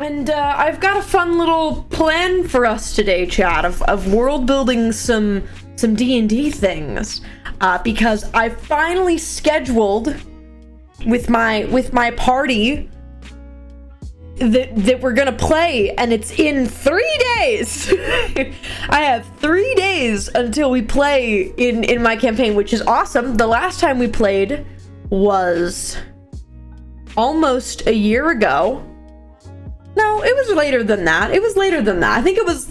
And I've got a fun little plan for us today, chat, of world building some D&D things, because I finally scheduled with my party that we're gonna play, and it's in 3 days. I have 3 days until we play in my campaign, which is awesome. The last time we played was almost a year ago. No, it was later than that. I think it was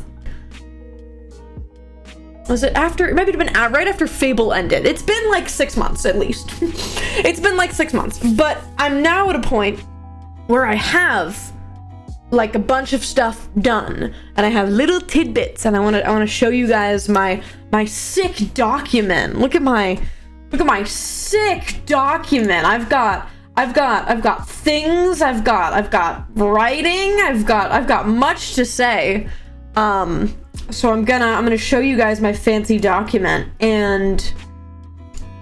it after? It might have been right after Fable ended. It's been like 6 months at least. It's been like 6 months, but I'm now at a point where I have like a bunch of stuff done, and I have little tidbits, and I want to show you guys my sick document. Look at my sick document. I've got things, I've got writing, I've got much to say. So I'm gonna show you guys my fancy document and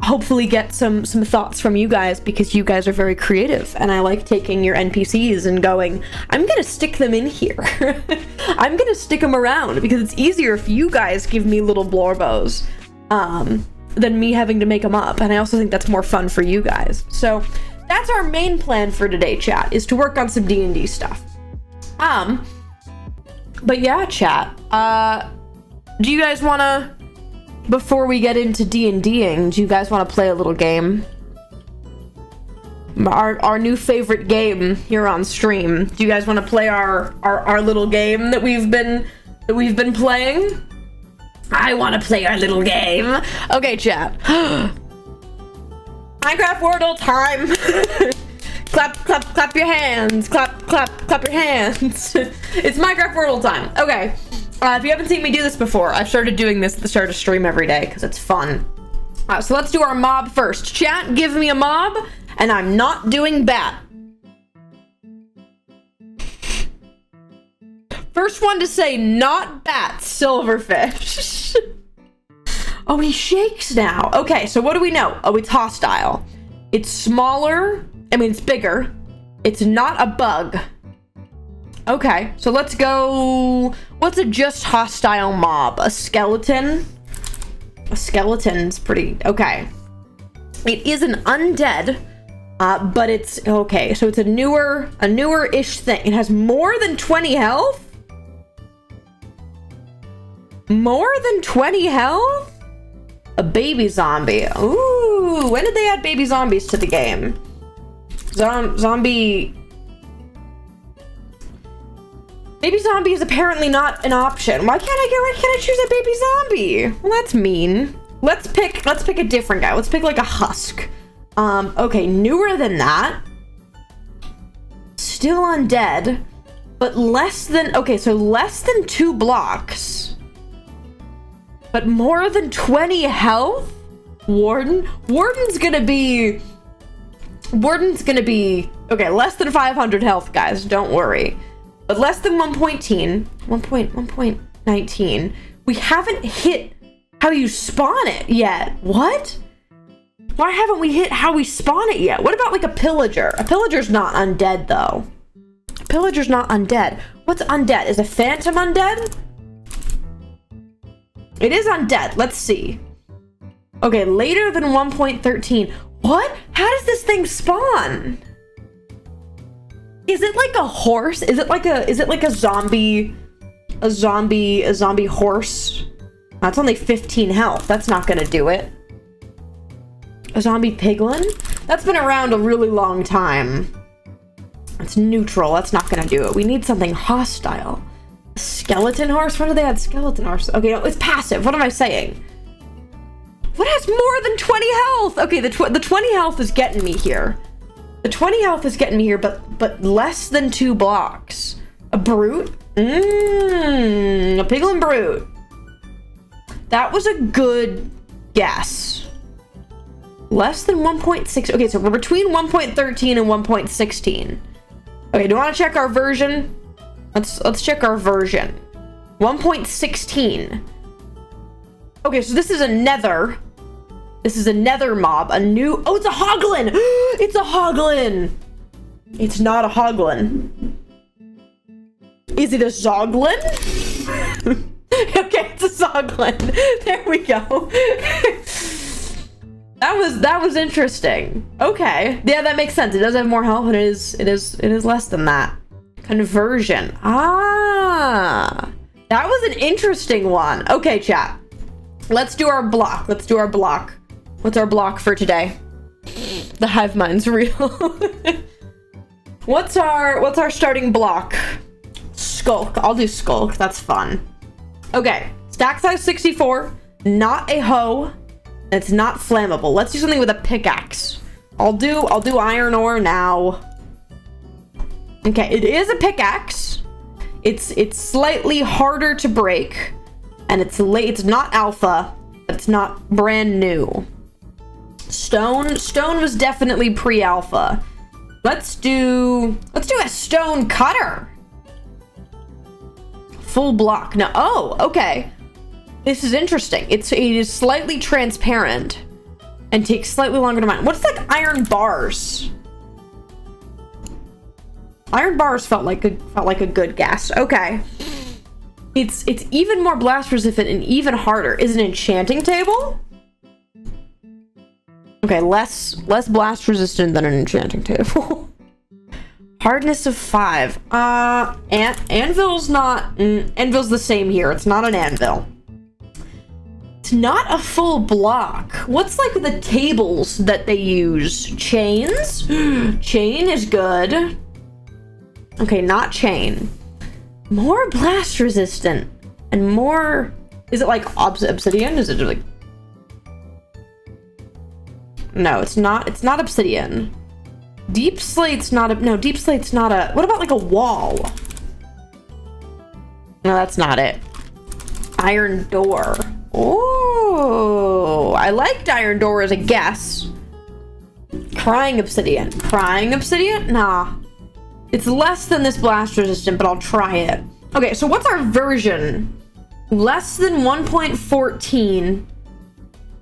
hopefully get some thoughts from you guys, because you guys are very creative, and I like taking your NPCs and going, I'm gonna stick them in here. I'm gonna stick them around because it's easier if you guys give me little blorbos than me having to make them up, and I also think that's more fun for you guys. So that's our main plan for today, chat, is to work on some D&D stuff. But yeah, chat, do you guys want to, before we get into D&Ding, do you guys want to play a little game? Our new favorite game here on stream. Do you guys want to play our little game that we've been playing? I want to play our little game. Okay, chat. Minecraft Wordle time. clap your hands. Clap your hands. It's Minecraft Wordle time. Okay. If you haven't seen me do this before, I've started doing this at the start of stream every day because it's fun. So let's do our mob first. Chat, give me a mob, and I'm not doing bat. First one to say not bat, silverfish. Oh, he shakes now. Okay, so what do we know? Oh, it's hostile. It's smaller. I mean, it's bigger. It's not a bug. Okay, so let's go. What's a just hostile mob? A skeleton? A skeleton's pretty... Okay. It is an undead, but it's... Okay, so it's a newer-ish thing. It has more than 20 health? More than 20 health? A baby zombie. Ooh, when did they add baby zombies to the game? Zombie... Baby zombie is apparently not an option. Why can't I choose a baby zombie? Well, that's mean. Let's pick a different guy. Let's pick like a husk. Okay, newer than that. Still undead, but less than, okay, so less than 2 blocks. But more than 20 health? Warden's gonna be, okay, less than 500 health, guys, don't worry. But less than 1.19. We haven't hit how you spawn it yet. What? Why haven't we hit how we spawn it yet? What about like a pillager? A pillager's not undead though. A pillager's not undead. What's undead? Is a phantom undead? It is undead. Let's see. Okay, later than 1.13. What? How does this thing spawn? Is it like a horse? Is it like a zombie horse? That's only 15 health. That's not gonna do it. A zombie piglin? That's been around a really long time. It's neutral. That's not gonna do it. We need something hostile. A skeleton horse? When do they add skeleton horse? Okay, no, it's passive. What am I saying? What has more than 20 health? Okay, the 20 health is getting me here. The 20 health is getting me here, but less than 2 blocks. A brute? A piglin brute. That was a good guess. Less than 1.6. Okay, so we're between 1.13 and 1.16. Okay, do you want to check our version? Let's check our version. 1.16. Okay, so this is a nether. This is a nether mob. A new... Oh, it's a hoglin! It's a hoglin! It's not a hoglin. Is it a zoglin? Okay, it's a zoglin. There we go. That was interesting. Okay. Yeah, that makes sense. It does have more health, and it is less than that. Conversion. Ah. That was an interesting one. Okay, chat. Let's do our block. Let's do our block. What's our block for today? The hive mind's real. What's our starting block? Skulk. I'll do skulk. That's fun. Okay. Stack size 64. Not a hoe. It's not flammable. Let's do something with a pickaxe. I'll do iron ore now. Okay, it is a pickaxe. It's slightly harder to break, and it's not alpha. It's not brand new. Stone was definitely pre-alpha. Let's do a stone cutter. Full block. No. Oh, okay. This is interesting. It is slightly transparent and takes slightly longer to mine. What's like iron bars? Iron bars felt like a good guess. Okay. It's even more blast resistant and even harder. Is an enchanting table? Okay, less blast resistant than an enchanting table. Hardness of 5. Anvil's not. Anvil's the same here. It's not an anvil. It's not a full block. What's like the tables that they use? Chains? Chain is good. Okay, not chain. More blast resistant and more. Is it like obsidian? Is it like? No, it's not. It's not obsidian. Deep slate's not a. No, deep slate's not a. What about like a wall? No, that's not it. Iron door. Oh, I liked iron door as a guess. Crying obsidian. Crying obsidian? Nah. It's less than this blast resistant, but I'll try it. Okay, so what's our version? Less than 1.14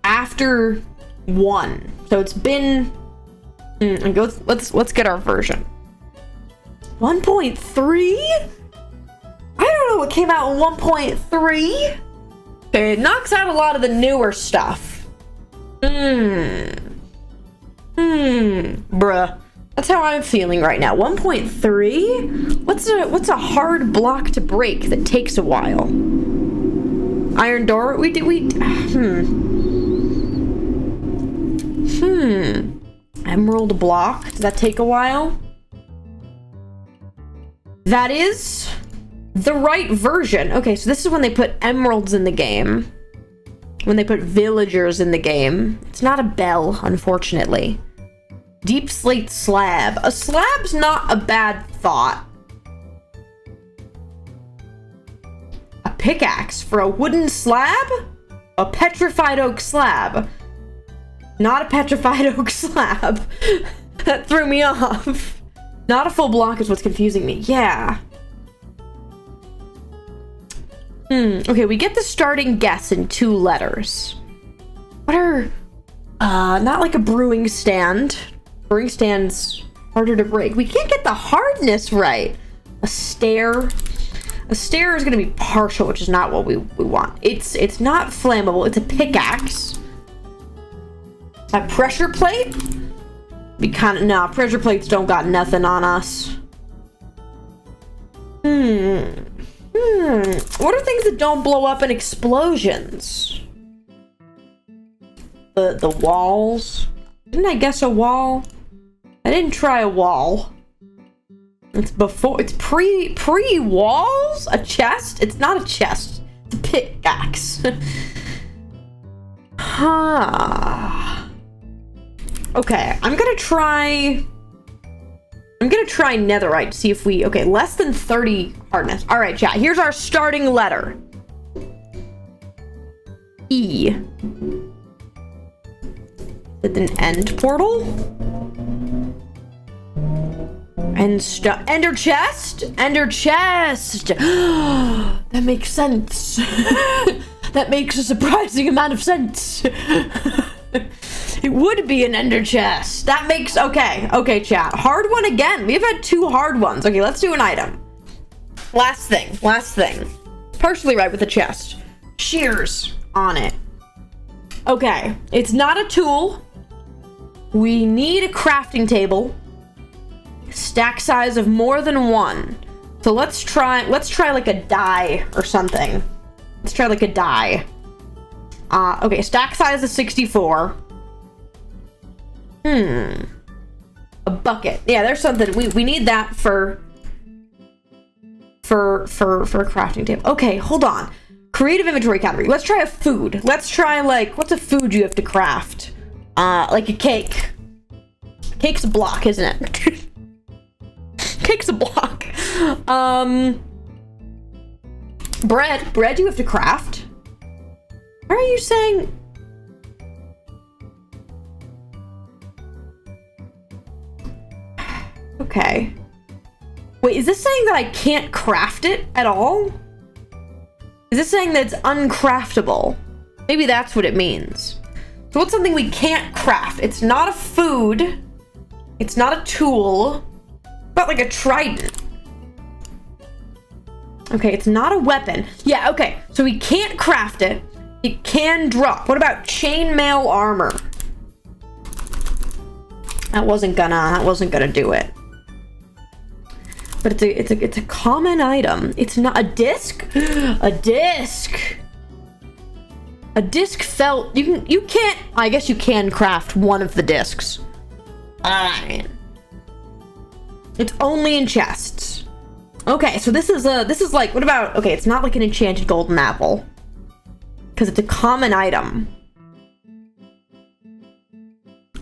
after 1. So it's been... let's get our version. 1.3? I don't know what came out in 1.3. Okay, it knocks out a lot of the newer stuff. Bruh. That's how I'm feeling right now. 1.3? What's a hard block to break that takes a while? Iron door? Emerald block? Does that take a while? That is the right version. Okay, so this is when they put emeralds in the game. When they put villagers in the game. It's not a bell, unfortunately. Deep slate slab. A slab's not a bad thought. A pickaxe for a wooden slab? A petrified oak slab. Not a petrified oak slab. That threw me off. Not a full block is what's confusing me. Yeah. Okay, we get the starting guess in 2 letters. What are... not like a brewing stand. Brewing stand's harder to break. We can't get the hardness right. A stair. A stair is going to be partial, which is not what we want. It's not flammable. It's a pickaxe. A pressure plate? Be kind of... Nah, pressure plates don't got nothing on us. What are things that don't blow up in explosions? The walls? Didn't I guess a wall? I didn't try a wall. It's pre-walls? A chest? It's not a chest. It's a pickaxe. Okay, I'm gonna try netherite to see if we... Okay, less than 30 hardness. All right, chat. Here's our starting letter. E. With an end portal? Ender chest? Ender chest! That makes sense. That makes a surprising amount of sense. It would be an ender chest. That makes... Okay, chat. Hard one again. We've had 2 hard ones. Okay, let's do an item. last thing. Partially right with the chest. Shears on it. Okay, it's not a tool. We need a crafting table. Stack size of more than 1. So let's try like a die or something. Let's try like a die. Okay, stack size of 64. A bucket. Yeah, there's something. We need that for a crafting table. Okay, hold on. Creative inventory category. Let's try a food. Let's try like, what's a food you have to craft? Like a cake. Cake's a block, isn't it? Cake's a block. Bread you have to craft. Why are you saying? Okay. Wait, is this saying that I can't craft it at all? Is this saying that it's uncraftable? Maybe that's what it means. So what's something we can't craft? It's not a food. It's not a tool. But like a trident. Okay, it's not a weapon. Yeah, okay. So we can't craft it. It can drop. What about chainmail armor? That wasn't gonna do it. But it's a common item. It's not a disc. A disc. A disc felt. You can't. I guess you can craft one of the discs. Fine. It's only in chests. Okay, so this is like, what about, okay, it's not like an enchanted golden apple. Because it's a common item.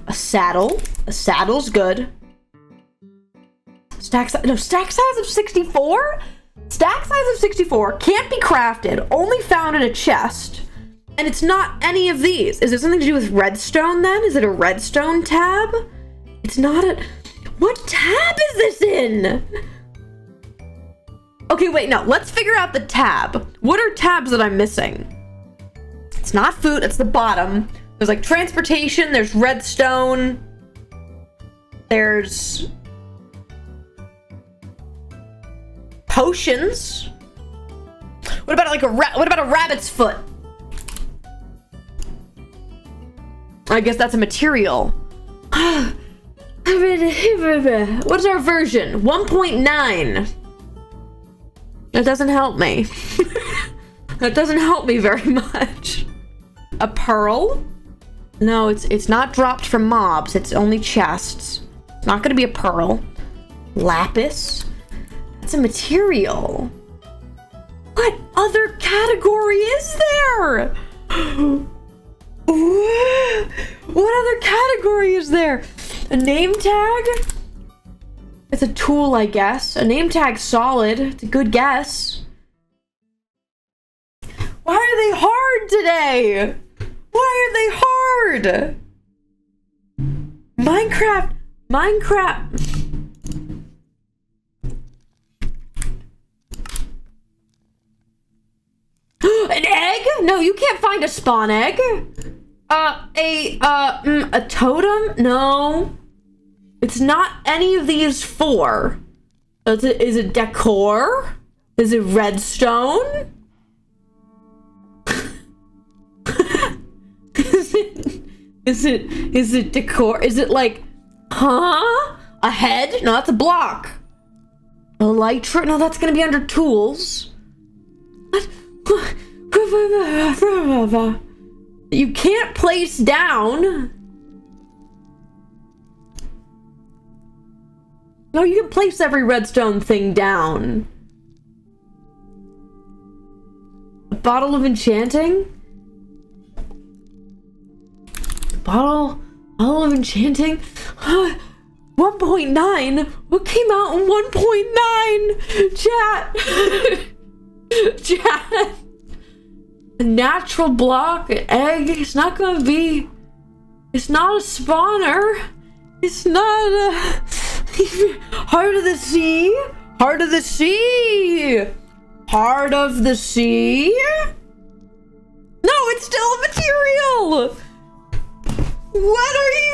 A saddle. A saddle's good. Stack size of 64? Stack size of 64 can't be crafted, only found in a chest. And it's not any of these. Is there something to do with redstone then? Is it a redstone tab? It's not a... What tab is this in? Okay, wait, no. Let's figure out the tab. What are tabs that I'm missing? It's not food. It's the bottom. There's like transportation. There's redstone. There's potions. What about like what about a rabbit's foot? I guess that's a material. What's our version? 1.9. That doesn't help me. That doesn't help me very much. A pearl? No, it's not dropped from mobs. It's only chests. It's not gonna be a pearl. Lapis? That's a material. What other category is there? What other category is there? A name tag? It's a tool, I guess. A name tag solid. It's a good guess. Why are they hard today? Why are they hard? Minecraft. An egg? No, you can't find a spawn egg. A totem? No. It's not any of these four. Is it decor? Is it redstone? Is it decor? Is it like, huh? A head? No, that's a block. Elytra? No, that's gonna be under tools. What? You can't place down. No, you can place every redstone thing down. A bottle of enchanting? Bottle of enchanting? 1.9? What came out in 1.9? Chat. A natural block, an egg. It's not gonna be. It's not a spawner. It's not a. Heart of the sea? Heart of the sea! Heart of the sea? No, it's still a material! What are you?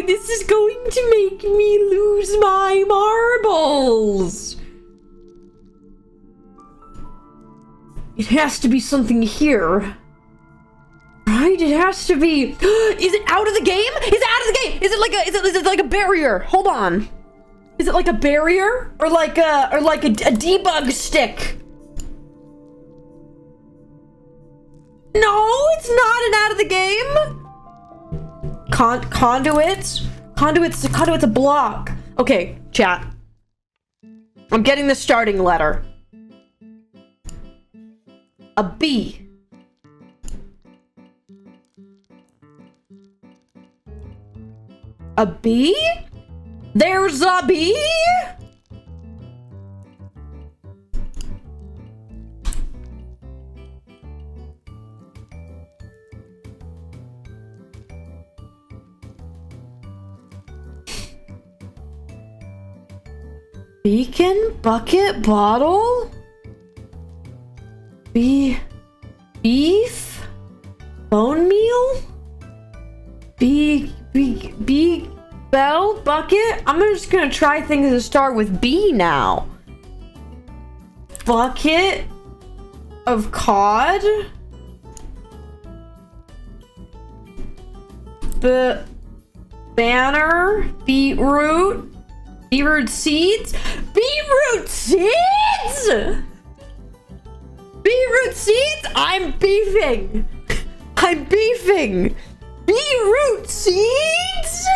This is going to make me lose my It has to be something here. Right? It has to be. Is it out of the game? Is it out of the game? Is it like a barrier? Hold on. Is it like a barrier? Or like a debug stick? No, it's not an out of the game. Conduits? Conduit's a block. Okay, chat. I'm getting the starting letter. A B. A B? There's a B? Beacon? Bucket? Bottle? Beef? Bone meal? Bell? Bucket? I'm just gonna try things that start with B now. Bucket of cod? Banner? Beetroot? Beetroot seeds? Beetroot seeds? Beetroot seeds? I'm beefing. I'm beefing. Beetroot seeds?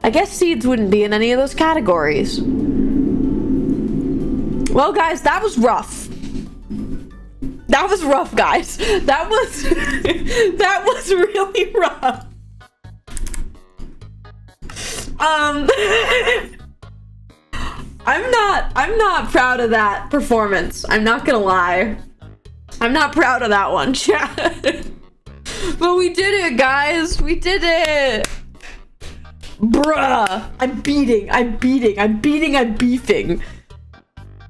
I guess seeds wouldn't be in any of those categories. Well, guys, that was rough. That was rough, guys. That was that was really rough. I'm not proud of that performance. I'm not gonna lie. I'm not proud of that one, chat. But we did it, guys. We did it. Bruh. I'm beefing.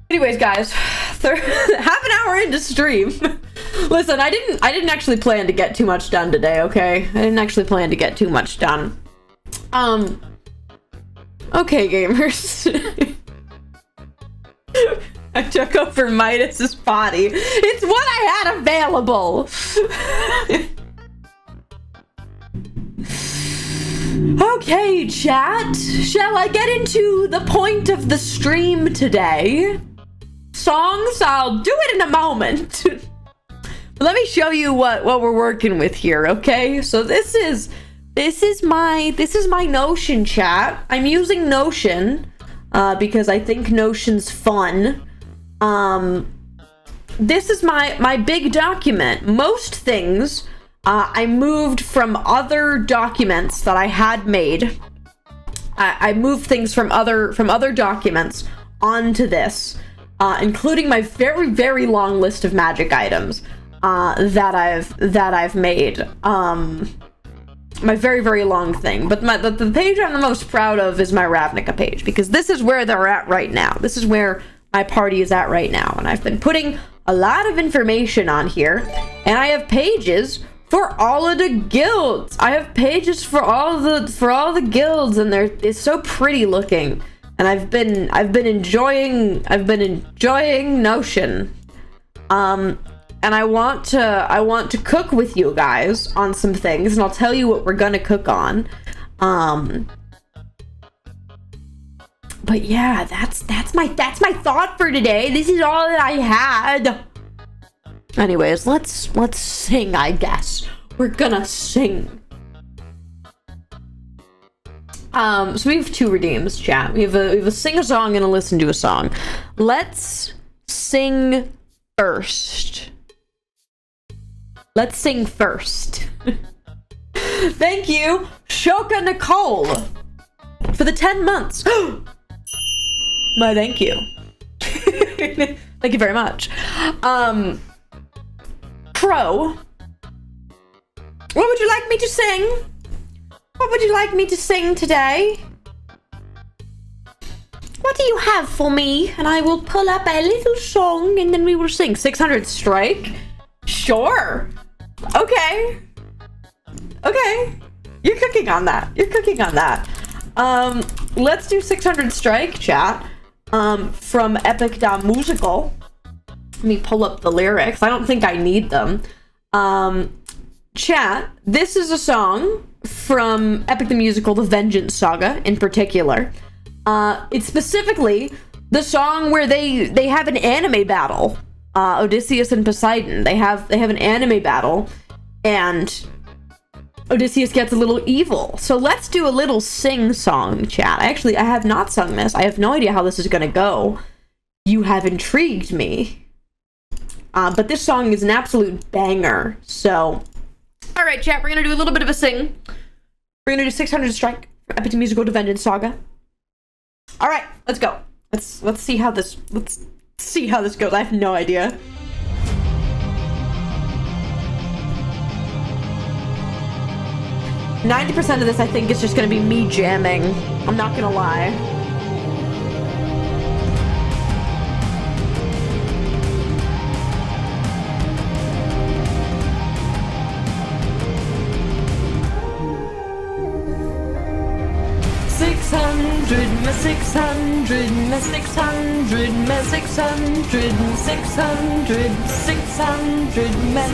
Anyways, guys, half an hour into stream. Listen, I didn't actually plan to get too much done today, okay? I didn't actually plan to get too much done. Okay, gamers. I took over Midas's body. It's what I had available. Okay, chat. Shall I get into the point of the stream today? Songs? I'll do it in a moment. Let me show you what we're working with here, okay? So this is my Notion, chat. I'm using Notion because I think Notion's fun. This is my big document. Most things I moved from other documents that I had made. I moved things from other documents onto this, including my very, very long list of magic items that I've made. My very, very long thing. But the page I'm the most proud of is my Ravnica page, because this is where they're at right now. This is where my party is at right now, and I've been putting a lot of information on here, and I have pages for all of the guilds. I have pages for all the guilds, and it's so pretty looking. And I've been enjoying Notion. And I want to cook with you guys on some things, and I'll tell you what we're gonna cook on. But yeah, that's my thought for today. This is all that I had. Anyways, let's sing, I guess. We're gonna sing. So we have two redeems, chat. We have a sing a song and a listen to a song. Let's sing first. Let's sing first. Thank you, Shoka Nicole, for the 10 months. My thank you. Thank you very much. Crow, what would you like me to sing? What would you like me to sing today? What do you have for me? And I will pull up a little song and then we will sing. 600 strike? Sure. Okay. Okay. You're cooking on that. You're cooking on that. Let's do 600 strike, chat. From Epic Musical. Let me pull up the lyrics. I don't think I need them. Chat, this is a song from Epic the Musical, The Vengeance Saga in particular. It's specifically the song where they have an anime battle. Odysseus and Poseidon. They have an anime battle, and Odysseus gets a little evil. So let's do a little sing-song, chat. Actually, I have not sung this. I have no idea how this is gonna go. You have intrigued me. But this song is an absolute banger. So, all right, chat, we're gonna do a little bit of a sing. We're gonna do 600 Strike from Epic the Musical, The Vengeance Saga. All right, let's go. Let's see how this goes. I have no idea. %90 of this, I think, is just gonna be me jamming. I'm not gonna lie. My 600, my 600, my 600, 600, 600, my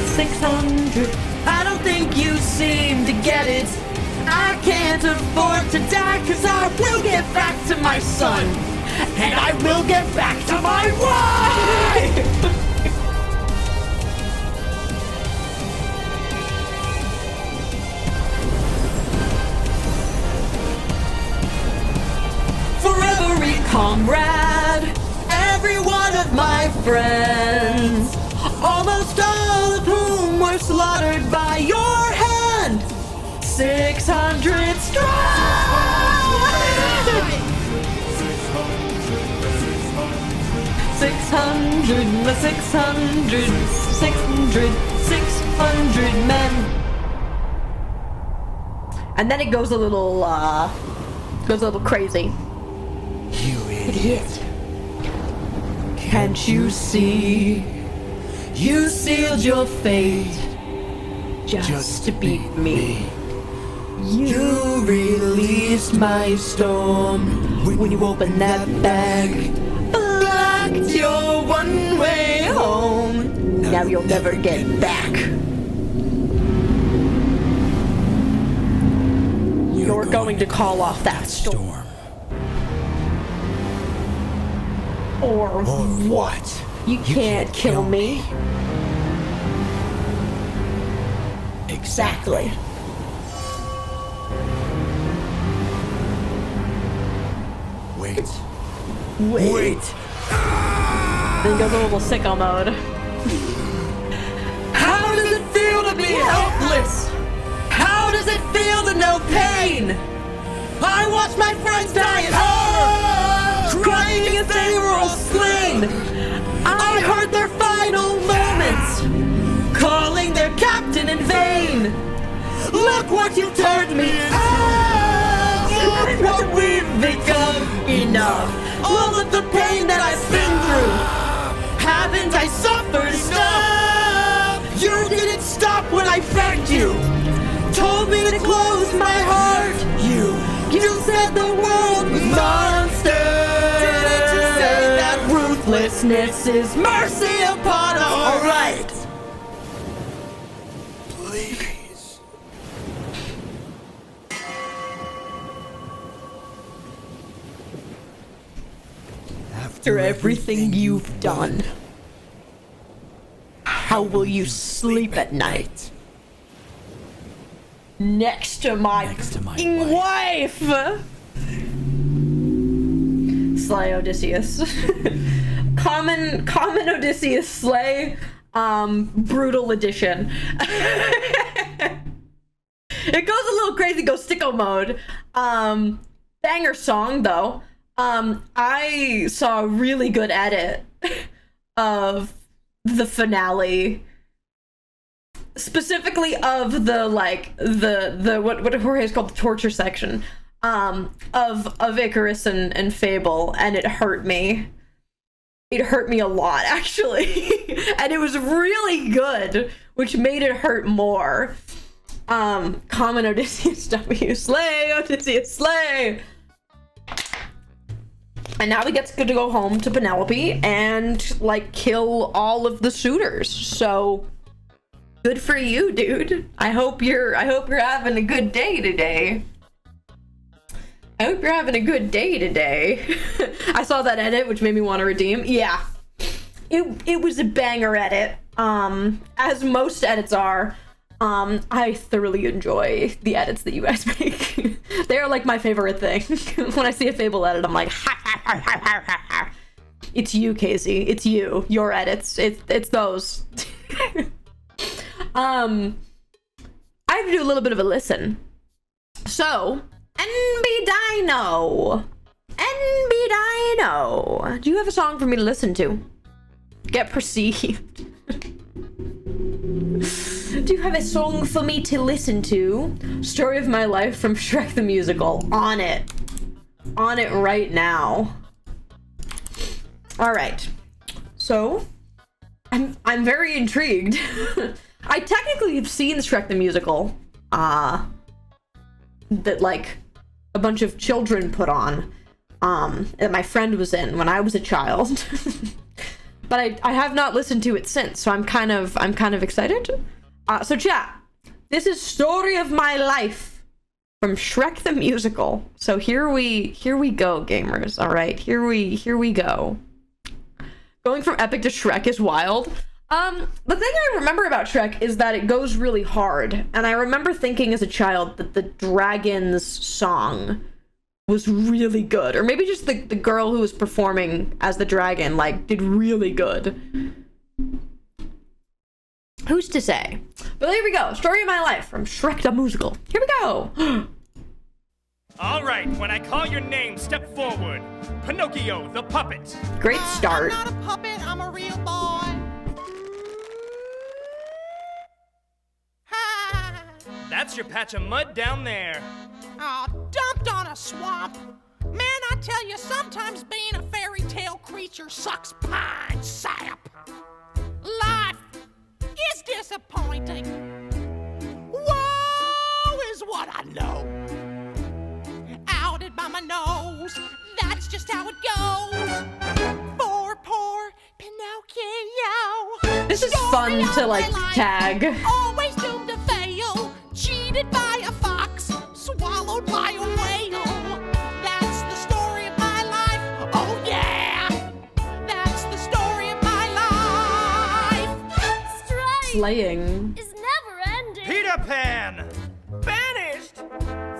600. I don't think you seem to get it. I can't afford to die, cause I will get back to my son. And I will get back to my wife! Comrade, every one of my friends, almost all of whom were slaughtered by your hand. 600 strong! 600, 600 men. And then it goes a little crazy. You idiot. Can't you see? You sealed your fate just to beat me. You released my storm when you opened that bag. Blocked your one-way home. Now you'll never get back. You're going to call off that storm. Or what? You can't kill me. Exactly. Wait. Then he goes a little sicko mode. How does it feel to be helpless? How does it feel to know pain? I watched my friends die in horror, crying as they were all slain. I heard their final moments, calling their captain in vain. Look what you turned me into. Look what we've become. Enough. All of the pain that I've been through. Haven't I suffered enough? You didn't stop when I begged you. Told me to close my heart. You said the world was monsters. Didn't you say that ruthlessness is mercy upon us? All right. Please. After everything you've done, how will you sleep at night? Next to my wife. Slay Odysseus. common Odysseus slay. Brutal edition. It goes a little crazy, goes sicko mode. Banger song though. I saw a really good edit of the finale. Specifically of the what Jorge is called the torture section of Icarus and Fable, and it hurt me. It hurt me a lot actually. And it was really good, which made it hurt more. Common Odysseus W slay, Odysseus slay. And now he gets to go home to Penelope and, like, kill all of the suitors. So, good for you, dude. I hope you're having a good day today. I hope you're having a good day today. I saw that edit, which made me want to redeem. Yeah. It was a banger edit. As most edits are. I thoroughly enjoy the edits that you guys make. They are like my favorite thing. When I see a Fable edit, I'm like, ha, ha, ha, ha, ha, ha. It's you, Casey. It's you. Your edits. It's those. I have to do a little bit of a listen. So, NB Dino. Do you have a song for me to listen to? Get perceived. Do you have a song for me to listen to? Story of my life from Shrek the Musical. On it. On it right now. All right. So, I'm very intrigued. I technically have seen Shrek the Musical. That like a bunch of children put on. That my friend was in when I was a child. But I have not listened to it since, so I'm kind of excited. So chat, this is Story of My Life from Shrek the Musical. So here we go, gamers. All right, here we go. Going from epic to Shrek is wild. The thing I remember about Shrek is that it goes really hard, and I remember thinking as a child that the dragon's song was really good, or maybe just the girl who was performing as the dragon like did really good. Who's to say? But here we go. Story of my life from Shrek the Musical. Here we go. All right, when I call your name, step forward. Pinocchio, the puppet. Great start. I'm not a puppet, I'm a real boy. Ha! That's your patch of mud down there. Oh, dumped on a swamp. Man, I tell you, sometimes being a fairy tale creature sucks pine sap. Life is disappointing. Woe is what I know. Outed by my nose, that's just how it goes. Poor Pinocchio. This is fun to like tag. Always doomed to fail. Cheated by a fox, swallowed by a whale. That's the story of my life. Oh yeah, that's the story of my life. Strife Slaying. is never ending. Peter Pan, banished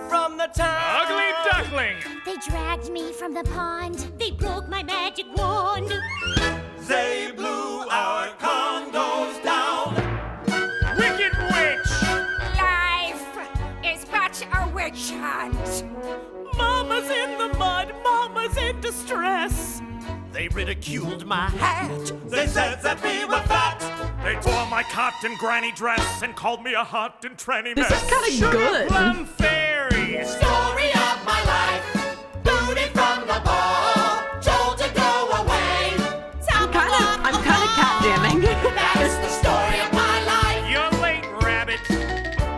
from the town. Ugly duckling. They dragged me from the pond. They broke my magic wand. They blew our condos down. Wicked witch. Life is but a witch hunt. Mama's in the mud, Mama's in distress. They ridiculed my hat. They said that we were fat. They tore my cotton granny dress and called me a hot and tranny This mess. is kind of Sugar good. plum fairies. Story of my life. Booted from the ball, told to go away. I'm kind of cat jamming. That's the story of my life. You're late, rabbit.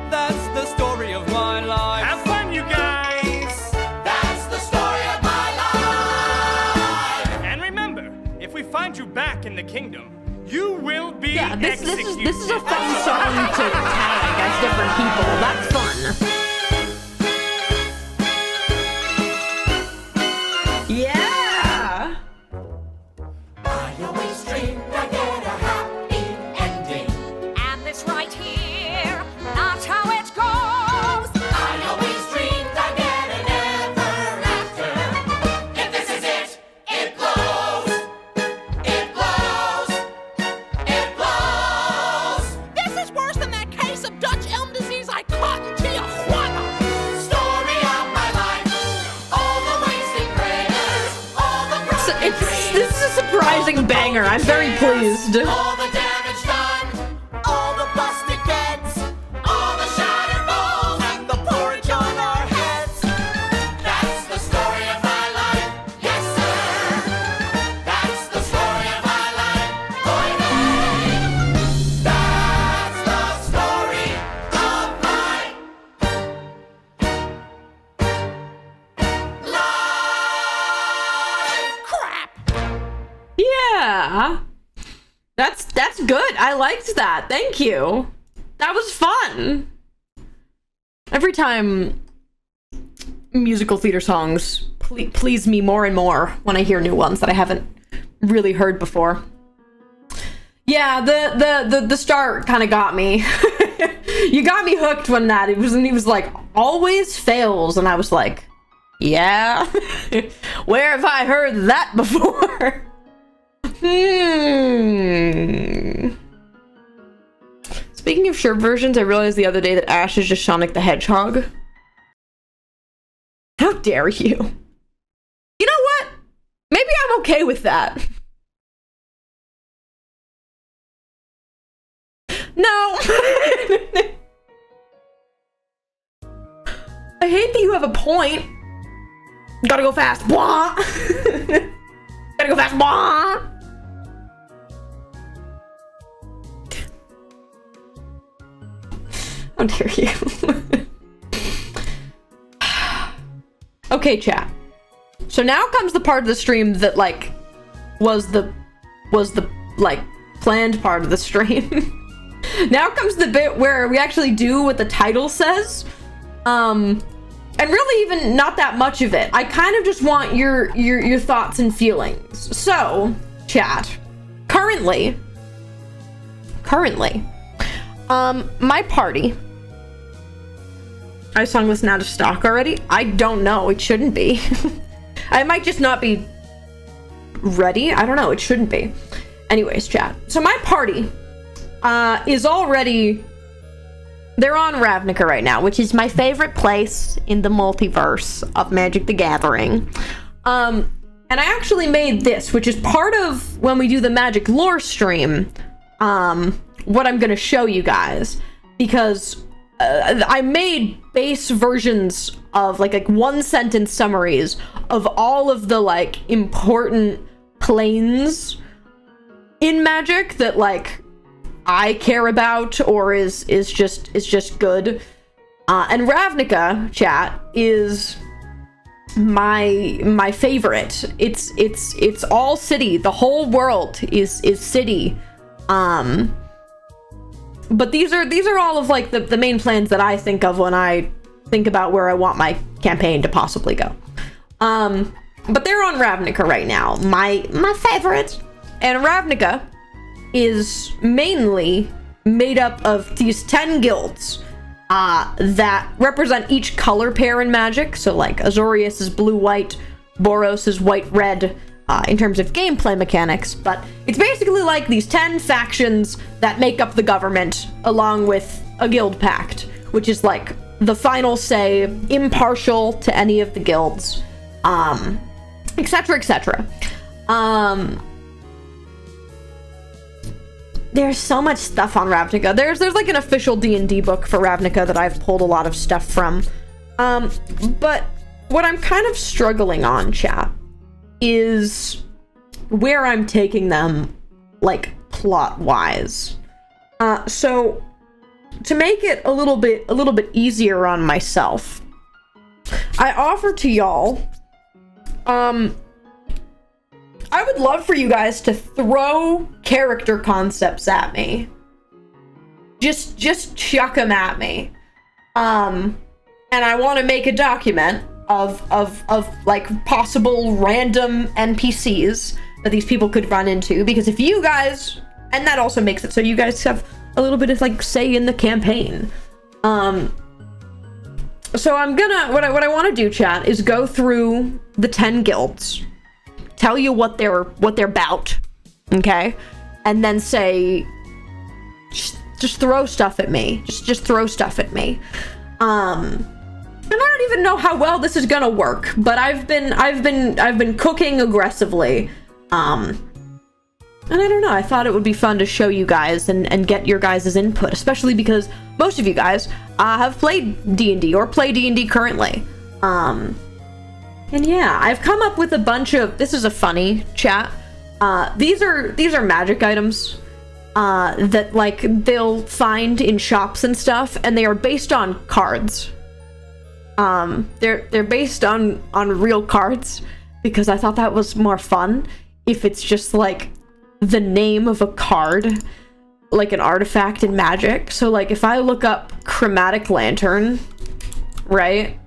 That's the story of my life. Have fun, you guys. That's the story of my life. And remember, if we find you back in the kingdom, you will be Yeah, this executed. is a fun song to tag as different people. That's fun. Yeah. I always dreamed I get a happy ending. And this right here, not how it goes. I always dreamed I get an ever after. If this is it, it blows. It blows. It blows. This is worse than that case of Dutch elm disease I caught in Tijuana. Story of my life. All the wasted prayers. All the So broken this is a surprising banger. I'm very pleased. all the damage done, all the busted beds, all the shattered bowls, and the porridge on our heads. That's the story of my life, yes sir. That's the story of my life, boy hey. That's the story of my life. Yeah. That's good. I liked that. Thank you. That was fun. Every time musical theater songs please me more and more when I hear new ones that I haven't really heard before. Yeah, the start kind of got me. You got me hooked when he was like, always fails, and I was like, yeah. Where have I heard that before? Speaking of shirt versions, I realized the other day that Ash is just Sonic the Hedgehog. How dare you? You know what? Maybe I'm okay with that. No. I hate that you have a point. Gotta go fast. Blah. Gotta go fast. Blah. How dare you? Okay, chat. So now comes the part of the stream that like was the like planned part of the stream. Now comes the bit where we actually do what the title says. And really even not that much of it. I kind of just want your thoughts and feelings. So, chat. Currently, my party. I sung this out of stock already? I don't know. It shouldn't be. I might just not be ready. I don't know. It shouldn't be. Anyways, chat. So my party is already... They're on Ravnica right now, which is my favorite place in the multiverse of Magic the Gathering. And I actually made this, which is part of when we do the Magic lore stream, what I'm going to show you guys. Because I made base versions of like one sentence summaries of all of the like important planes in Magic that like I care about or is just good. And Ravnica, chat, is my favorite. It's all city. The whole world is city. But these are all of like the main plans that I think of when I think about where I want my campaign to possibly go. But they're on Ravnica right now. My favorite. And Ravnica is mainly made up of these 10 guilds that represent each color pair in Magic. So like Azorius is blue-white, Boros is white-red, in terms of gameplay mechanics, but it's basically like these 10 factions that make up the government along with a guild pact, which is like the final say, impartial to any of the guilds, etc, etc. There's so much stuff on Ravnica. There's like an official D&D book for Ravnica that I've pulled a lot of stuff from. But what I'm kind of struggling on, chat, is where I'm taking them, like, plot-wise. So, to make it a little bit easier on myself, I offer to y'all, I would love for you guys to throw character concepts at me. Just chuck them at me. And I want to make a document of like possible random NPCs that these people could run into, because if you guys, and that also makes it so you guys have a little bit of like say in the campaign. So I'm gonna, what I want to do, chat, is go through the 10 guilds, tell you what they're about, okay, and then say just throw stuff at me, just throw stuff at me. And I don't even know how well this is gonna work, but I've been cooking aggressively, and I don't know, I thought it would be fun to show you guys and get your guys' input, especially because most of you guys have played D&D or play D&D currently. And yeah, I've come up with a bunch of, this is a funny chat, these are magic items that like they'll find in shops and stuff, and they are based on cards. They're based on real cards, because I thought that was more fun if it's just like the name of a card, like an artifact in Magic. So like if I look up Chromatic Lantern, right,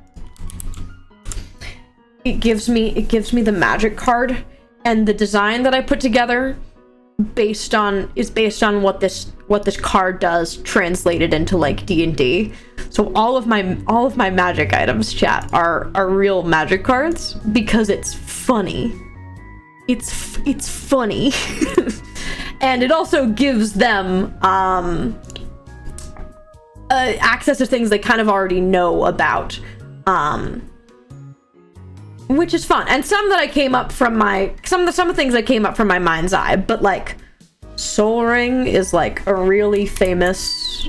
it gives me the Magic card, and the design that I put together is based on what this card does translated into like D&D. So all of my Magic items, chat, are real Magic cards because it's funny. It's funny. And it also gives them access to things they kind of already know about, which is fun. And some that I came up from some of the things that came up from my mind's eye, but like Soul Ring is like a really famous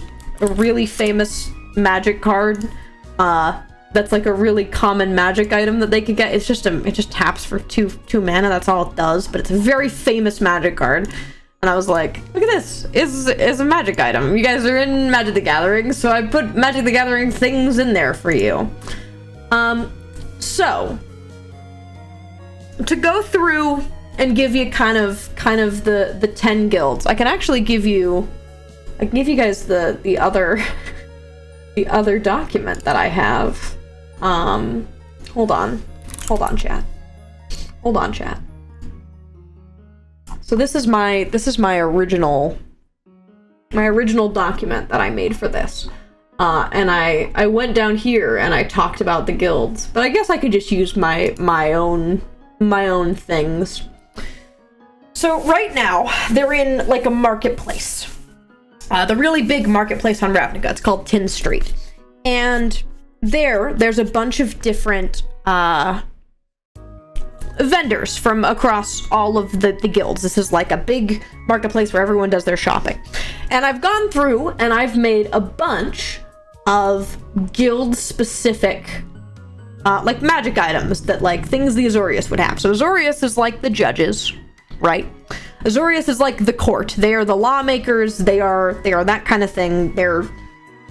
Magic card. That's like a really common Magic item that they could get. It just taps for two mana. That's all it does. But it's a very famous Magic card. And I was like, look at this. It's a Magic item. You guys are in Magic the Gathering, so I put Magic the Gathering things in there for you. So to go through and give you kind of the 10 guilds, I can actually give you guys the other document that I have. Hold on chat. So this is my original document that I made for this. And I went down here and I talked about the guilds, but I guess I could just use my own things. So right now they're in like a marketplace. The really big marketplace on Ravnica. It's called Tin Street. And there's a bunch of different vendors from across all of the guilds. This is like a big marketplace where everyone does their shopping. And I've gone through and I've made a bunch of guild specific like Magic items, that like things the Azorius would have. So Azorius is like the judges, right? Azorius is like the court. They are the lawmakers. They are that kind of thing. They're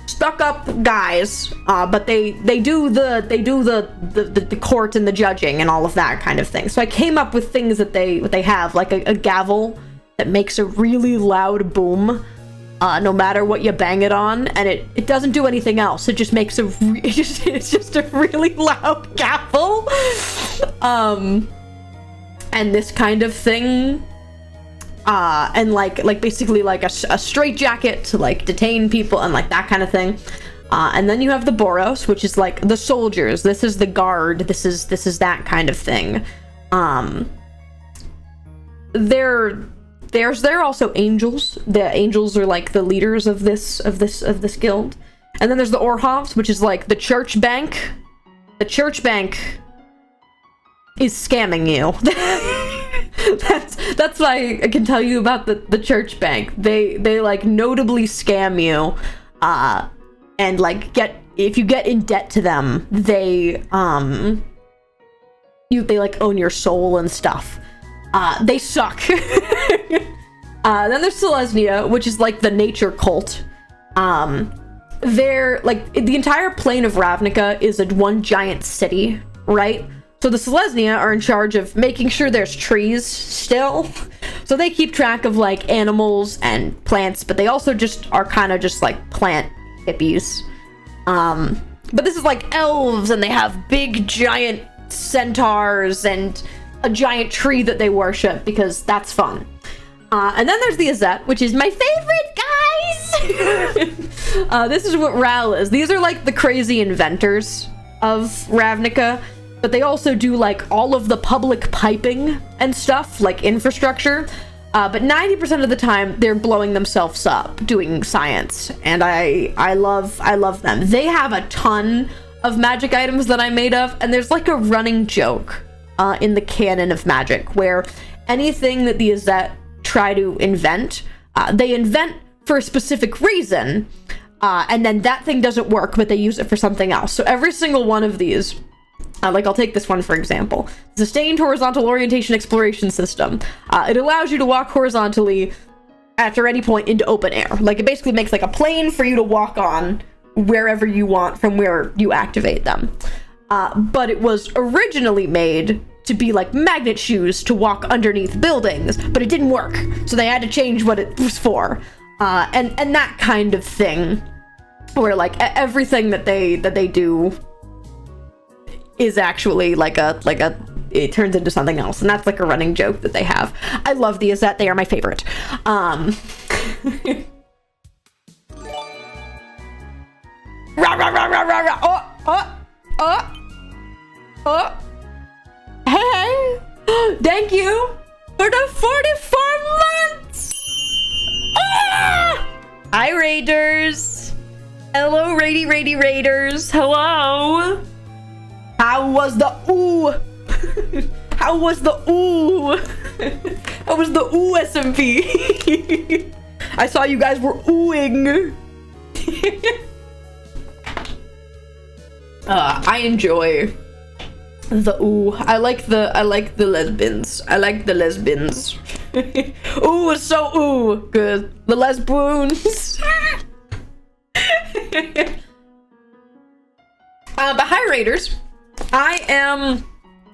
stuck up guys, but they do the court and the judging and all of that kind of thing. So I came up with things that they have, like a gavel that makes a really loud boom, no matter what you bang it on, and it doesn't do anything else. It just makes it's just a really loud gavel. And this kind of thing. And like basically like a straitjacket to like detain people and like that kind of thing. And then you have the Boros, which is like the soldiers. This is the guard. This is that kind of thing. They're also angels. The angels are like the leaders of this guild. And then there's the Orhovs, which is like the church bank. The church bank is scamming you. That's why I can tell you about the church bank. They like notably scam you, and like if you get in debt to them, they like own your soul and stuff. They suck. Then there's Selesnya, which is like the nature cult. They're like the entire plane of Ravnica is one giant city, right? So the Selesnya are in charge of making sure there's trees still. So they keep track of like animals and plants, but they also just are kind of just like plant hippies. But this is like elves, and they have big giant centaurs and a giant tree that they worship because that's fun. And then there's the Azet, which is my favorite, guys. This is what Ral is. These are like the crazy inventors of Ravnica. But they also do like all of the public piping and stuff, like infrastructure. But 90% of the time they're blowing themselves up doing science, and I love them. They have a ton of Magic items that I made of, and there's like a running joke in the canon of Magic where anything that the Azet try to invent, they invent for a specific reason, and then that thing doesn't work, but they use it for something else. So every single one of these. Like, I'll take this one, for example. Sustained Horizontal Orientation Exploration System. It allows you to walk horizontally after any point into open air. Like, it basically makes, like, a plane for you to walk on wherever you want from where you activate them. But it was originally made to be like magnet shoes to walk underneath buildings, but it didn't work, so they had to change what it was for. And that kind of thing, where like everything that they do is actually like a it turns into something else, and that's like a running joke that they have. I love the Azette, they are my favorite. Rah, rah, rah, rah, rah, rah. Oh. Hey, thank you for the 44 months. Hi, Raiders. Hello, Raiders. Hello. How was the ooh? How was the ooh? How was the ooh SMP? I saw you guys were oohing. I enjoy the ooh. I like the lesbians. I like the lesbians. Ooh, it's so ooh good. The lesboons. But hi, Raiders. I am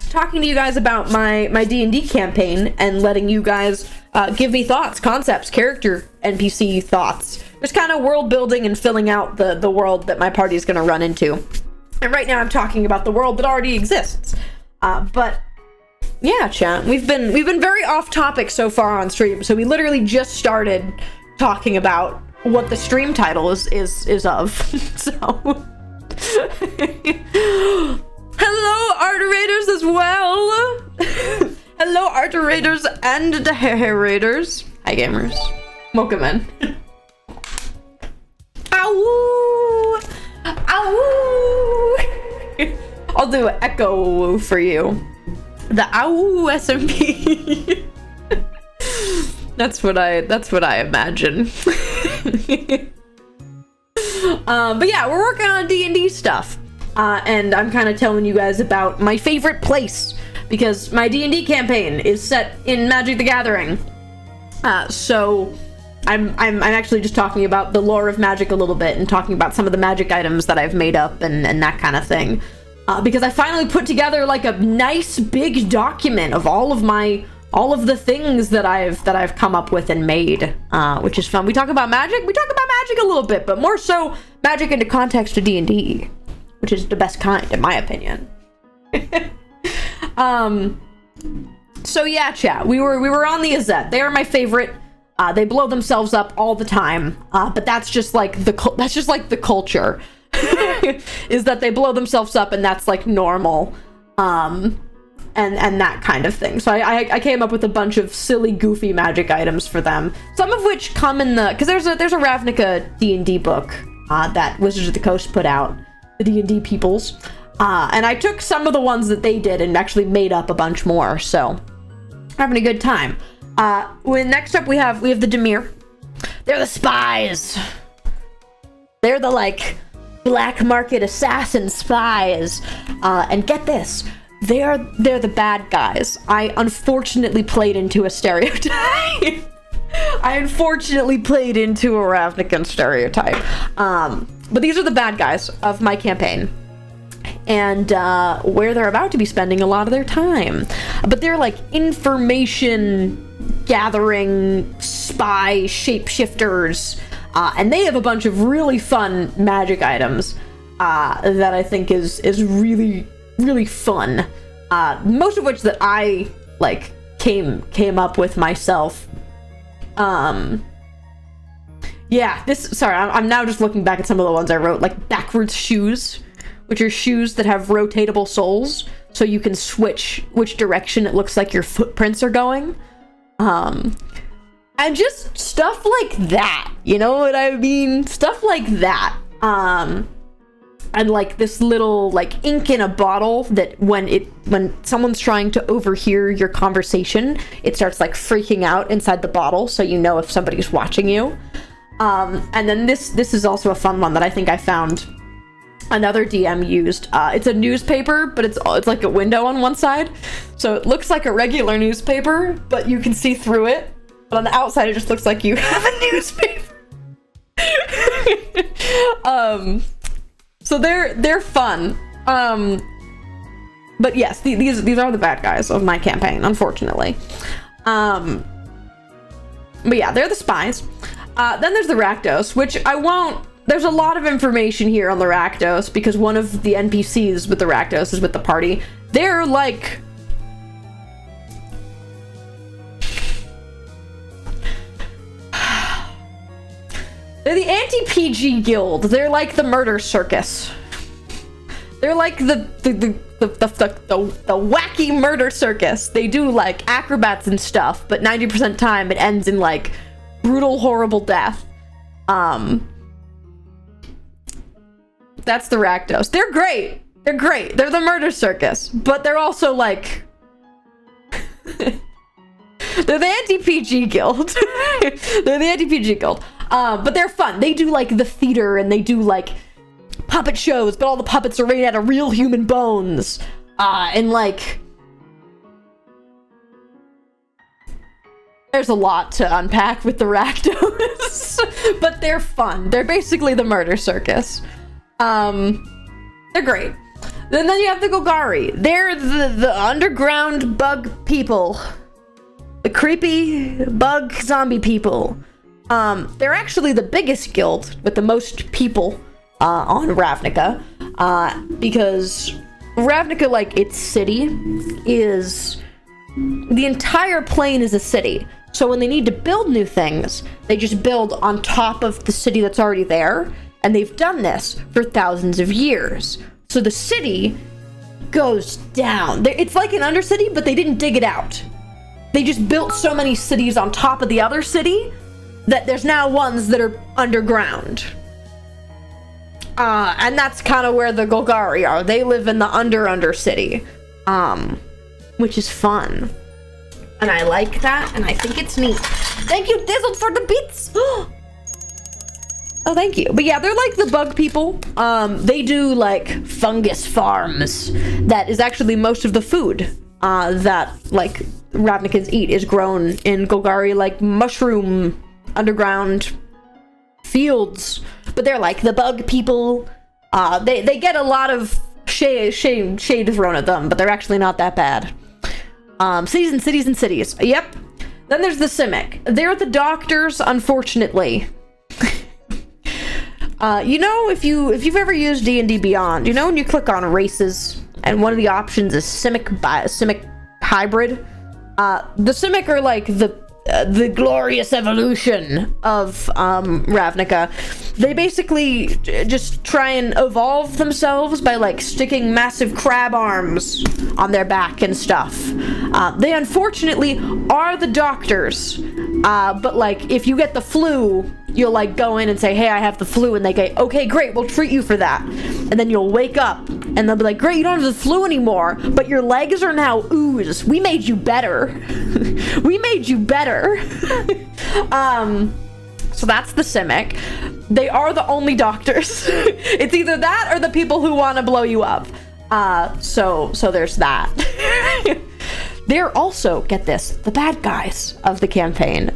talking to you guys about my D&D campaign and letting you guys give me thoughts, concepts, character, NPC thoughts. Just kind of world building and filling out the world that my party is going to run into. And right now I'm talking about the world that already exists. But yeah, chat, we've been very off topic so far on stream. So we literally just started talking about what the stream title is of. So hello, Arterators as well. Hello, Arterators and the Hair Raiders. Hi, gamers. Welcome in. Ow! Ow! I'll do an echo for you. The ow SMP. That's what I imagine. But yeah, we're working on D&D stuff. And I'm kind of telling you guys about my favorite place, because my D&D campaign is set in Magic the Gathering. So I'm actually just talking about the lore of Magic a little bit and talking about some of the Magic items that I've made up and that kind of thing. Because I finally put together like a nice big document of all of the things that I've come up with and made, which is fun. We talk about magic. We talk about magic a little bit, but more so magic in the context of D&D, which is the best kind, in my opinion. So yeah, chat. We were on the Azette. They are my favorite. They blow themselves up all the time, but that's just like the culture. Is that they blow themselves up, and that's like normal. And that kind of thing. So I came up with a bunch of silly, goofy magic items for them. Some of which come in because there's a Ravnica D&D book that Wizards of the Coast put out, the D&D peoples. And I took some of the ones that they did and actually made up a bunch more. So having a good time. Next up we have the Dimir. They're the spies. They're the like black market assassin spies. And get this. They're the bad guys. I unfortunately played into a stereotype. I unfortunately played into a Ravnican stereotype. But these are the bad guys of my campaign. And where they're about to be spending a lot of their time. But they're like information gathering spy shapeshifters. And they have a bunch of really fun magic items that I think is really really fun, most of which that I like came up with myself. Yeah, sorry, I'm now just looking back at some of the ones I wrote, like backwards shoes, which are shoes that have rotatable soles, so you can switch which direction it looks like your footprints are going. And just stuff like that, you know what I mean? Stuff like that. And like this little like ink in a bottle that when someone's trying to overhear your conversation, it starts like freaking out inside the bottle, so you know if somebody's watching you. And then this is also a fun one that I think I found another DM used. It's a newspaper, but it's like a window on one side, so it looks like a regular newspaper, but you can see through it. But on the outside, it just looks like you have a newspaper. So they're fun. But yes, these are the bad guys of my campaign, unfortunately. But yeah, they're the spies. Then there's the Rakdos, which I won't... There's a lot of information here on the Rakdos because one of the NPCs with the Rakdos is with the party. They're like... They're the anti-PG guild. They're like the murder circus. They're like the wacky murder circus. They do like acrobats and stuff, but 90% time it ends in like brutal, horrible death. That's the Rakdos. They're great. They're great. They're the murder circus, but they're also like they're the anti-PG guild. They're the anti-PG guild. But they're fun. They do like the theater and they do like puppet shows, but all the puppets are made out of real human bones. And like there's a lot to unpack with the Rakdos. But they're fun. They're basically the murder circus. They're great. Then you have the Golgari. They're the underground bug people. The creepy bug zombie people. They're actually the biggest guild with the most people on Ravnica, because Ravnica, like its city, is the entire plane is a city. So when they need to build new things, they just build on top of the city that's already there, and they've done this for thousands of years. So the city goes down. It's like an undercity, but they didn't dig it out. They just built so many cities on top of the other city that there's now ones that are underground. And that's kind of where the Golgari are. They live in the under city, which is fun. And I like that, and I think it's neat. Thank you, Dizzled, for the bits! Oh, thank you. But yeah, they're like the bug people. They do like fungus farms. That is actually most of the food that like Ravnicans eat is grown in Golgari, like mushroom underground fields. But they're like the bug people. They get a lot of shade thrown at them, but they're actually not that bad. Cities and cities and cities. Yep. Then there's the Simic. They're the doctors, unfortunately. You know, if you've ever used D&D Beyond, you know when you click on races and one of the options is Simic hybrid? The Simic are like the glorious evolution of Ravnica. They basically just try and evolve themselves by like sticking massive crab arms on their back and stuff. They unfortunately are the doctors, but like if you get the flu, you'll like go in and say, hey, I have the flu, and they go, okay, great, we'll treat you for that. And then you'll wake up and they'll be like, great, you don't have the flu anymore, but your legs are now ooze. We made you better. We made you better. So that's the Simic. They are the only doctors. It's either that or the people who want to blow you up. So there's that. They're also, get this, the bad guys of the campaign.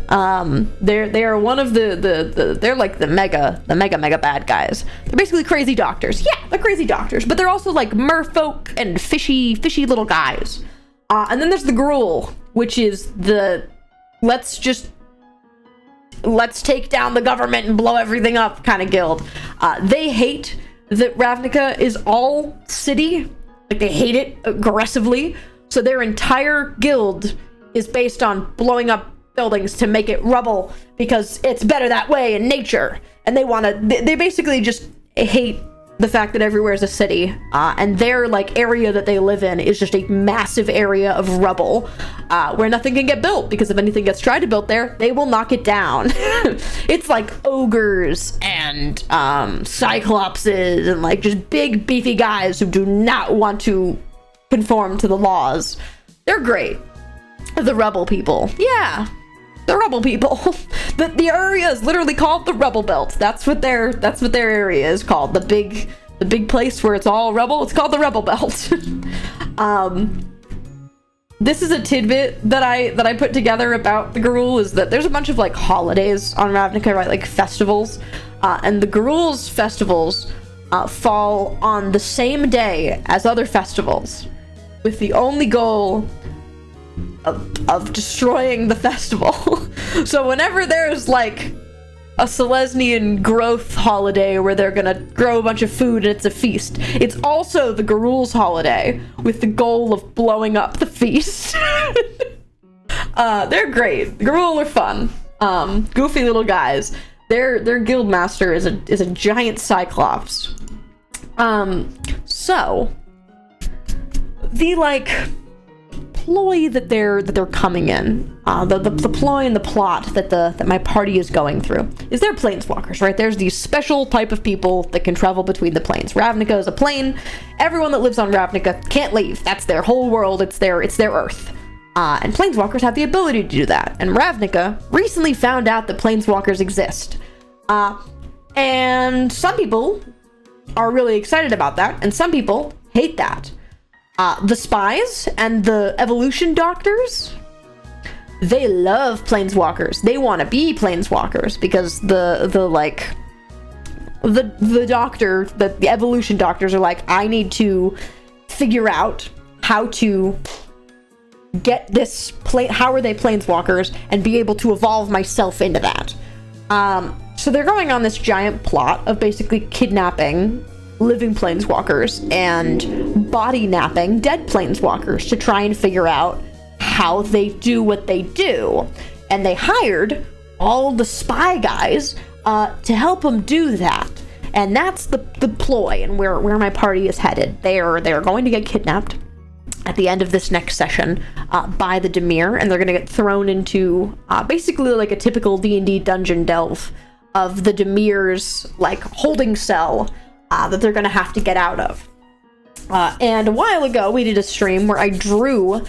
They are one of they're like the mega bad guys. They're basically crazy doctors. Yeah, they're crazy doctors, but they're also like merfolk and fishy little guys. And then there's the Gruul, which is the let's take down the government and blow everything up kind of guild. They hate that Ravnica is all city. Like, they hate it aggressively. So their entire guild is based on blowing up buildings to make it rubble because it's better that way in nature. And they basically just hate the fact that everywhere is a city, and their like area that they live in is just a massive area of rubble, where nothing can get built, because if anything gets tried to build there, they will knock it down. It's like ogres and cyclopses and like just big beefy guys who do not want to conform to the laws. They're great. The Rebel people. Yeah, the Rebel people. The area is literally called the Rebel Belt. That's what their area is called. The big place where it's all rebel. It's called the Rebel Belt. This is a tidbit that I put together about the Gruul, is that there's a bunch of like holidays on Ravnica, right? Like festivals, and the Gruul's festivals fall on the same day as other festivals. with the only goal of destroying the festival. So whenever there's like a Selesnian growth holiday where they're gonna grow a bunch of food and it's a feast, it's also the Garul's holiday with the goal of blowing up the feast. They're great. The Garul are fun. Goofy little guys. Their guild master is a giant cyclops. So the like ploy that they're coming in, the ploy and the plot that my party is going through is they're planeswalkers, right? There's these special type of people that can travel between the planes. Ravnica is a plane. Everyone that lives on Ravnica can't leave. That's their whole world. It's their Earth. And planeswalkers have the ability to do that. And Ravnica recently found out that planeswalkers exist. And some people are really excited about that, and some people hate that. The spies and the evolution doctors, they love planeswalkers. They want to be planeswalkers because the evolution doctors are like, I need to figure out how to get this how are they planeswalkers and be able to evolve myself into that. So they're going on this giant plot of basically kidnapping living planeswalkers and body napping dead planeswalkers to try and figure out how they do what they do. And they hired all the spy guys to help them do that. And that's the ploy and where my party is headed. They're going to get kidnapped at the end of this next session by the Dimir, and they're going to get thrown into basically like a typical D&D dungeon delve of the Dimir's like holding cell that they're going to have to get out of. And a while ago, we did a stream where I drew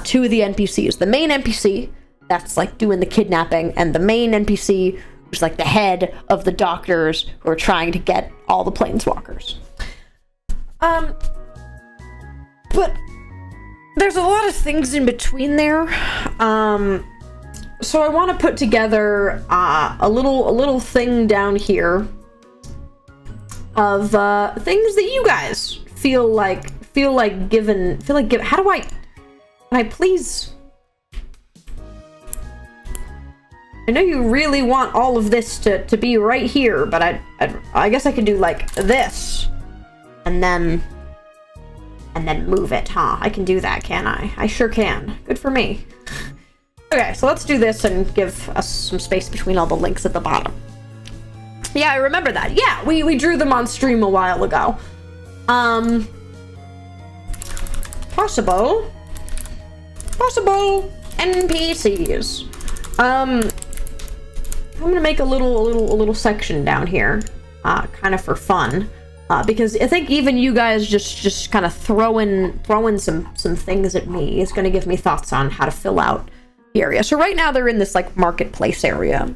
two of the NPCs. The main NPC, that's like doing the kidnapping, and the main NPC, who's like the head of the doctors who are trying to get all the planeswalkers. But there's a lot of things in between there. So I want to put together a little thing down here of things that you guys feel like given. How do can I please? I know you really want all of this to be right here, but I guess I can do like this, and then move it, huh? I can do that, can I? I sure can. Good for me. Okay, so let's do this and give us some space between all the links at the bottom. Yeah, I remember that. Yeah, we drew them on stream a while ago. Possible NPCs. I'm gonna make a little section down here, kind of for fun. Because I think even you guys just kind of throwing some things at me is going to give me thoughts on how to fill out the area. So right now they're in this like marketplace area.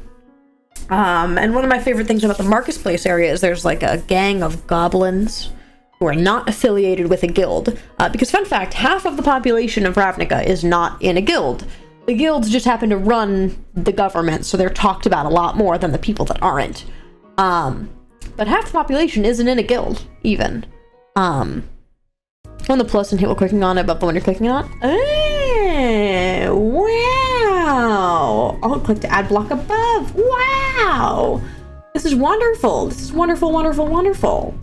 And one of my favorite things about the marketplace area is there's like a gang of goblins who are not affiliated with a guild. Because fun fact, half of the population of Ravnica is not in a guild. The guilds just happen to run the government, so they're talked about a lot more than the people that aren't. But half the population isn't in a guild, even. On the plus and hit while clicking on it, but the one you're clicking on. Oh, wow! I'll click to add block above. Wow! This is wonderful. This is wonderful, wonderful, wonderful.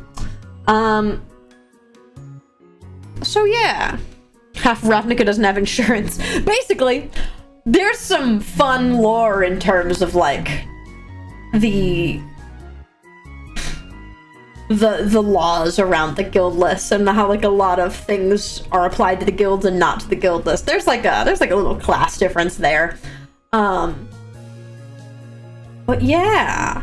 So yeah. Half of Ravnica doesn't have insurance. Basically, there's some fun lore in terms of, like, the laws around the guild list and how like a lot of things are applied to the guilds and not to the guild list. There's like a little class difference there. But yeah,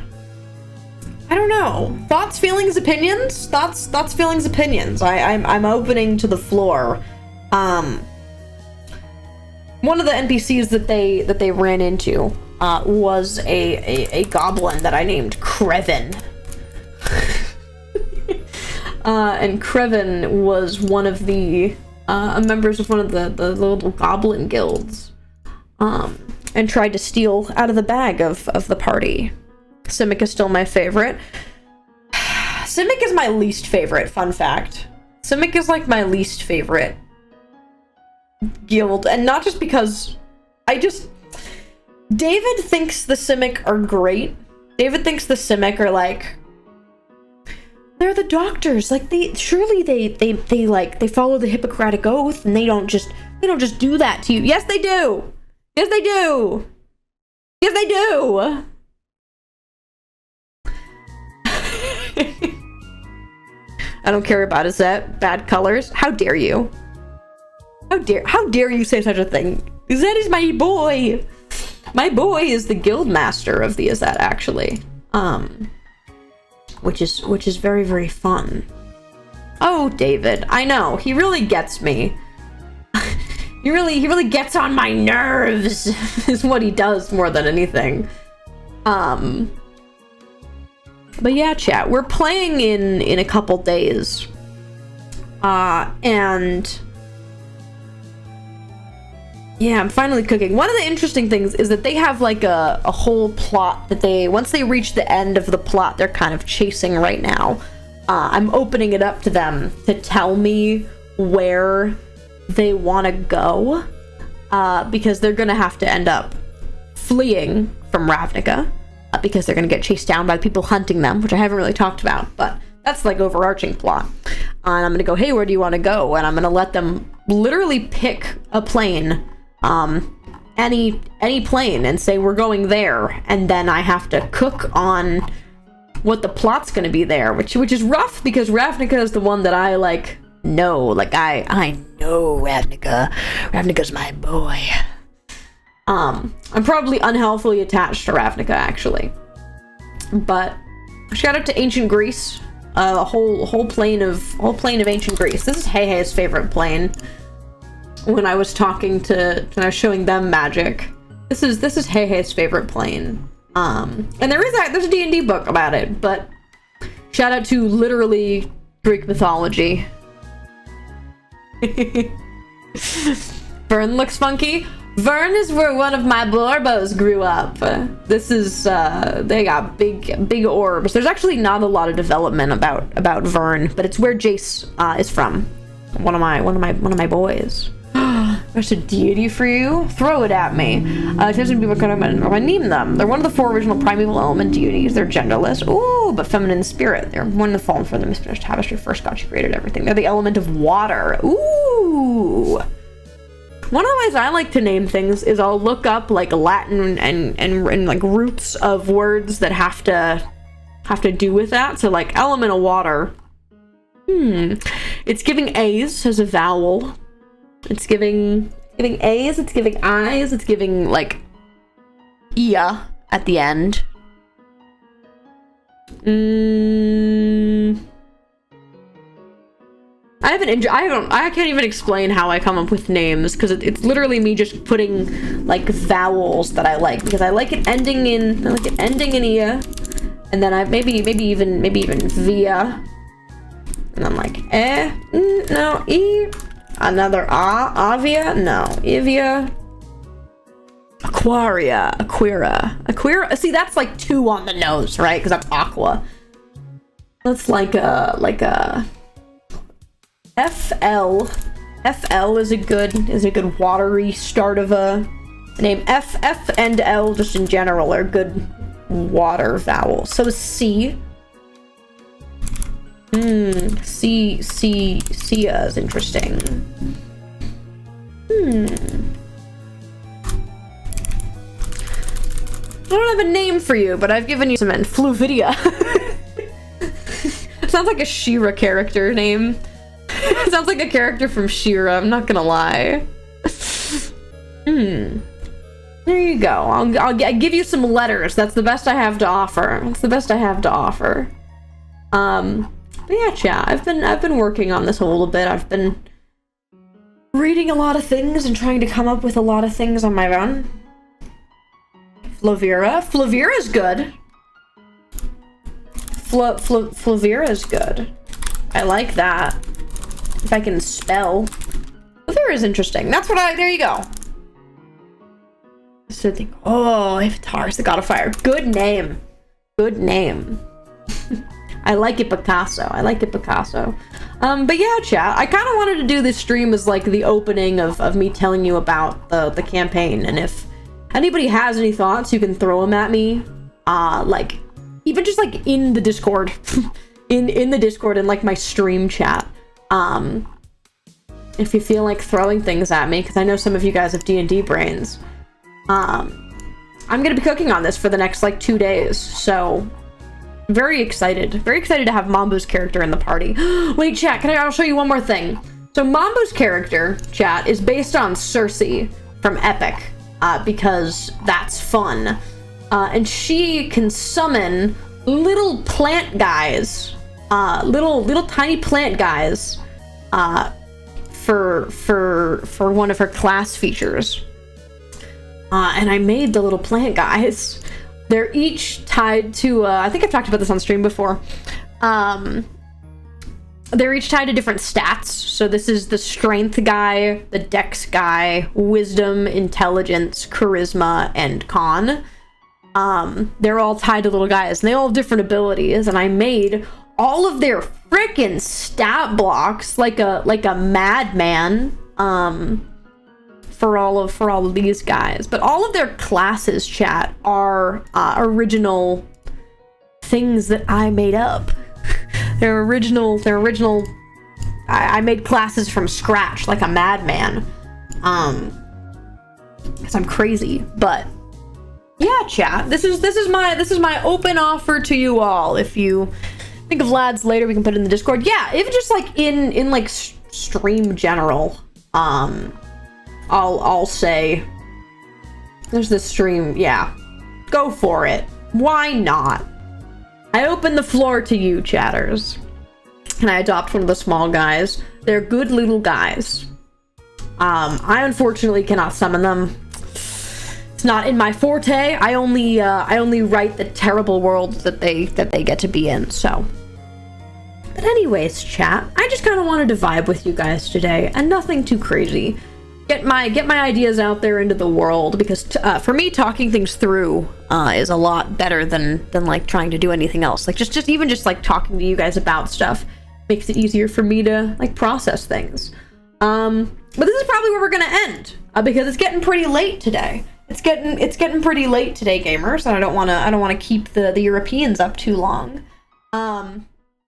I don't know. Thoughts, feelings, opinions. Thoughts, feelings, opinions. I'm opening to the floor. One of the NPCs that they ran into was a goblin that I named Krevin. And Krevin was one of the members of one of the little goblin guilds, and tried to steal out of the bag of the party. Simic is still my favorite. Simic is my least favorite, fun fact. Simic is like my least favorite guild, and not just because David thinks the Simic are great. David thinks the Simic are like, they're the doctors. Like they follow the Hippocratic Oath, and they don't just do that to you. Yes, they do. Yes, they do. Yes, they do. I don't care about Zet. Bad colors. How dare you? How dare you say such a thing? Zet is my boy. My boy is the guild master of the Azet, actually. Which is very, very fun. Oh, David, I know, he really gets me. he really gets on my nerves, is what he does more than anything. But yeah, chat, we're playing in a couple days. And yeah, I'm finally cooking. One of the interesting things is that they have like a whole plot that once they reach the end of the plot, they're kind of chasing right now. I'm opening it up to them to tell me where they want to go, because they're gonna have to end up fleeing from Ravnica, because they're gonna get chased down by the people hunting them, which I haven't really talked about, but that's like overarching plot. And I'm gonna go, hey, where do you want to go? And I'm gonna let them literally pick a plane, any plane, and say we're going there, and then I have to cook on what the plot's gonna be there, which is rough, because Ravnica is the one that I like know. Like I know Ravnica. Ravnica's my boy. I'm probably unhealthily attached to Ravnica, actually. But shout out to ancient Greece. A whole plane of ancient Greece. This is Hei's favorite plane. When I was talking when I was showing them magic, this is Hei's favorite plane. And there's a D&D book about it, but shout out to literally Greek mythology. Vern looks funky. Vern is where one of my Borbos grew up. This is they got big orbs. There's actually not a lot of development about Vern, but it's where Jace is from. One of my boys. There's a deity for you? Throw it at me. It says people can name them. They're one of the 4 original primeval element deities. They're genderless. Ooh, but feminine in spirit. They're one of the fallen from the misfinished tapestry. First God, she created everything. They're the element of water. Ooh. One of the ways I like to name things is I'll look up like Latin and like roots of words that have to do with that. So like element of water. It's giving A's as a vowel. It's giving A's, it's giving I's, it's giving like Ia at the end. I can't even explain how I come up with names, because it's literally me just putting like vowels that I like, because I like it ending in Ia, and then I maybe even via, and I'm like no, E. Another Avia? No. Ivia. Aquira. See, that's like 2 on the nose, right? Because that's aqua. That's like a FL. FL is a good watery start of a name. F and L just in general are good water vowels. So is C. Sia is interesting. I don't have a name for you, but I've given you some. Fluvidia. Sounds like a She-Ra character name. Sounds like a character from She-Ra, I'm not gonna lie. There you go. I'll give you some letters. That's the best I have to offer. But yeah, chat, I've been working on this a little bit. I've been reading a lot of things and trying to come up with a lot of things on my own. Flavira's good. Flavira's good. I like that. If I can spell. Flavira's interesting. That's what there you go. So I think, oh, Iftar's the God of Fire. Good name. I like it, Picasso. I like it, Picasso. But yeah, chat, I kind of wanted to do this stream as like the opening of me telling you about the campaign, and if anybody has any thoughts, you can throw them at me, like even just like in the Discord, in the Discord and like my stream chat. If you feel like throwing things at me, because I know some of you guys have D&D brains. I'm gonna be cooking on this for the next like 2 days, so very excited to have Mambo's character in the party. Wait, chat, I'll show you one more thing. So Mambo's character, chat, is based on Cersei from Epic, because that's fun, and she can summon little plant guys, little tiny plant guys, for one of her class features. And I made the little plant guys. They're each tied to, I think I've talked about this on stream before. They're each tied to different stats. So this is the strength guy, the dex guy, wisdom, intelligence, charisma, and con. They're all tied to little guys, and they all have different abilities, and I made all of their freaking stat blocks like a madman, for all of these guys. But all of their classes, chat, are original things that I made up. They're original. I made classes from scratch like a madman, because I'm crazy. But yeah, chat, this is my open offer to you all. If you think of lads later, we can put it in the Discord. Yeah, even just like in like stream general, I'll say there's this stream. Yeah, go for it. Why not? I open the floor to you, chatters. And I adopt one of the small guys. They're good little guys. I unfortunately cannot summon them. It's not in my forte. I only write the terrible world that they get to be in. So, but anyways, chat, I just kind of wanted to vibe with you guys today, and nothing too crazy. Get my ideas out there into the world, because for me, talking things through is a lot better than like trying to do anything else. Like just even just like talking to you guys about stuff makes it easier for me to like process things. But this is probably where we're gonna end, because it's getting pretty late today. It's getting pretty late today, gamers, and I don't want to keep the Europeans up too long.